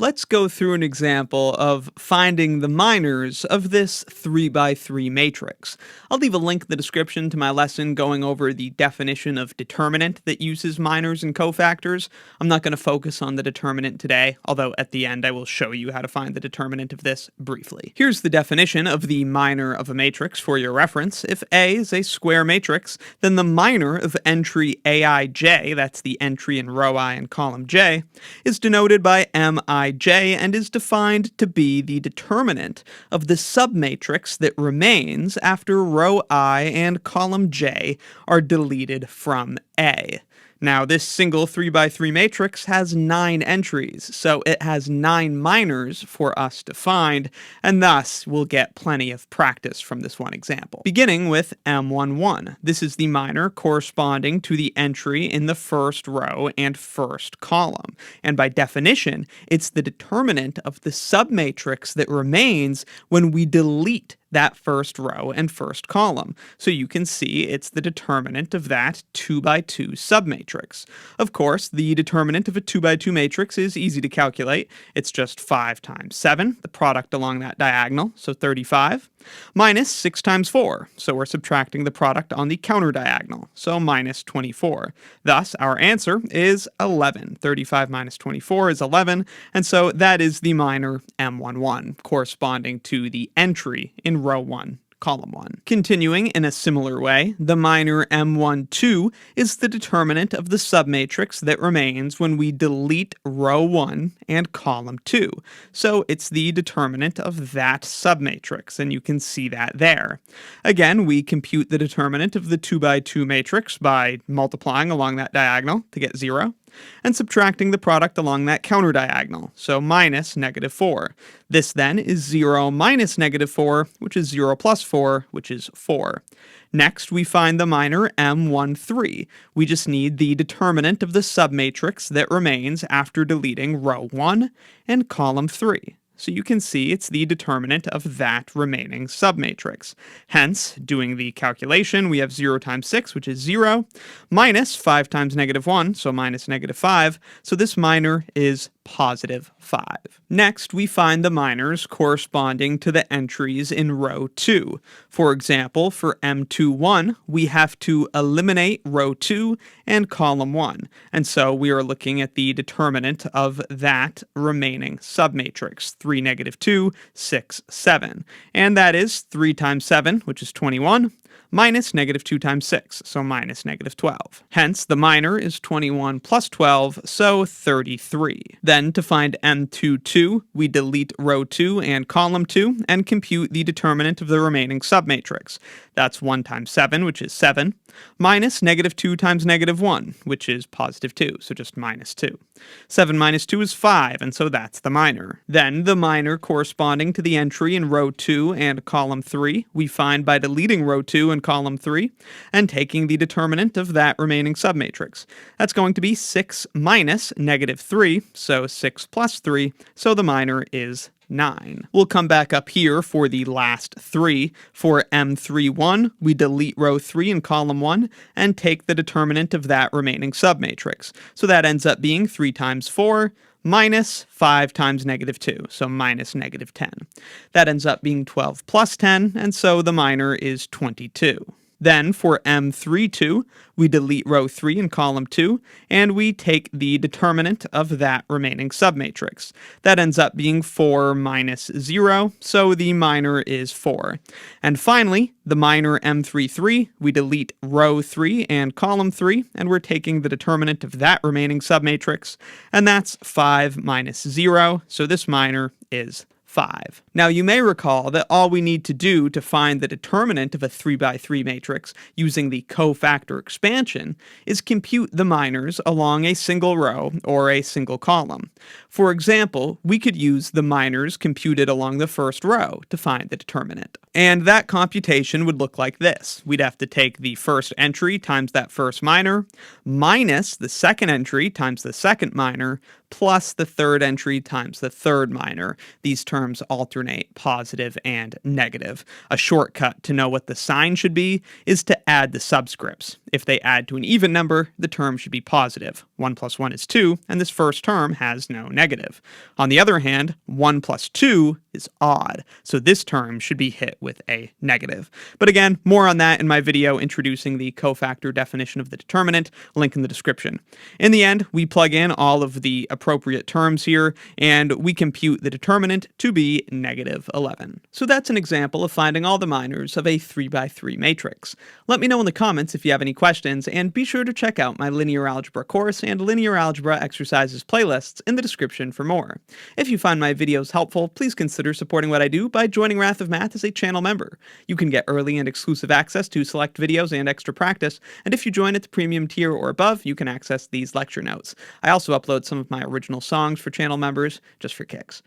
Let's go through an example of finding the minors of this 3 by 3 matrix. I'll leave a link in the description to my lesson going over the definition of determinant that uses minors and cofactors. I'm not going to focus on the determinant today, although at the end I will show you how to find the determinant of this briefly. Here's the definition of the minor of a matrix for your reference. If A is a square matrix, then the minor of entry Aij, that's the entry in row I and column j, is denoted by Mij and is defined to be the determinant of the submatrix that remains after row I and column j are deleted from A. Now, this single 3 by 3 matrix has 9 entries, so it has 9 minors for us to find, and thus we'll get plenty of practice from this one example. Beginning with M11. This is the minor corresponding to the entry in the first row and first column, and by definition, it's the determinant of the submatrix that remains when we delete that first row and first column. So you can see it's the determinant of that 2 by 2 submatrix. Of course, the determinant of a 2 by 2 matrix is easy to calculate. It's just 5 times 7, the product along that diagonal, so 35, minus 6 times 4, so we're subtracting the product on the counter diagonal, so minus 24. Thus, our answer is 11. 35 minus 24 is 11, and so that is the minor M11, corresponding to the entry in row 1, column 1. Continuing in a similar way, the minor M12 is the determinant of the submatrix that remains when we delete row 1 and column 2. So it's the determinant of that submatrix, and you can see that there. Again, we compute the determinant of the 2 by 2 matrix by multiplying along that diagonal to get 0. And subtracting the product along that counter diagonal, so minus negative 4. This then is 0 minus negative 4, which is 0 plus 4, which is 4. Next, we find the minor M13. We just need the determinant of the submatrix that remains after deleting row 1 and column 3. So you can see it's the determinant of that remaining submatrix. Hence, doing the calculation, we have 0 times 6, which is 0, minus 5 times negative 1, so minus negative 5. So this minor is positive 5. Next, we find the minors corresponding to the entries in row 2. For example, for M21, we have to eliminate row 2 and column 1. And so we are looking at the determinant of that remaining submatrix, 3, negative 2, 6, 7. And that is 3 times 7, which is 21, minus negative 2 times 6, so minus negative 12. Hence, the minor is 21 plus 12, so 33. Then, to find M22, we delete row 2 and column 2 and compute the determinant of the remaining submatrix. That's 1 times 7, which is 7, minus negative 2 times negative 1, which is positive 2, so just minus 2. 7 minus 2 is 5, and so that's the minor. Then, the minor corresponding to the entry in row 2 and column 3, we find by deleting row 2 and column 3 and taking the determinant of that remaining submatrix. That's going to be 6 minus negative 3, so 6 plus 3, so the minor is 9. We'll come back up here for the last 3. For M31, we delete row 3 and column 1 and take the determinant of that remaining submatrix. So that ends up being 3 times 4 minus 5 times negative 2, so minus negative 10. That ends up being 12 plus 10, and so the minor is 22. Then, for M32, we delete row 3 and column 2, and we take the determinant of that remaining submatrix. That ends up being 4 minus 0, so the minor is 4. And finally, the minor M33, we delete row 3 and column 3, and we're taking the determinant of that remaining submatrix, and that's 5 minus 0, so this minor is 5. Now, you may recall that all we need to do to find the determinant of a 3 by 3 matrix using the cofactor expansion is compute the minors along a single row or a single column. For example, we could use the minors computed along the first row to find the determinant. And that computation would look like this. We'd have to take the first entry times that first minor, minus the second entry times the second minor, plus the third entry times the third minor. These terms alternate positive and negative. A shortcut to know what the sign should be is to add the subscripts. If they add to an even number, the term should be positive. 1 plus 1 is 2, and this first term has no negative. On the other hand, 1 plus 2 is odd, so this term should be hit with a negative. But again, more on that in my video introducing the cofactor definition of the determinant, link in the description. In the end, we plug in all of the appropriate terms here, and we compute the determinant to be negative 11. So that's an example of finding all the minors of a 3x3 matrix. Let me know in the comments if you have any questions, and be sure to check out my linear algebra course and linear algebra exercises playlists in the description for more. If you find my videos helpful, please consider supporting what I do by joining Wrath of Math as a channel member. You can get early and exclusive access to select videos and extra practice, and if you join at the premium tier or above, you can access these lecture notes. I also upload some of my original songs for channel members, just for kicks.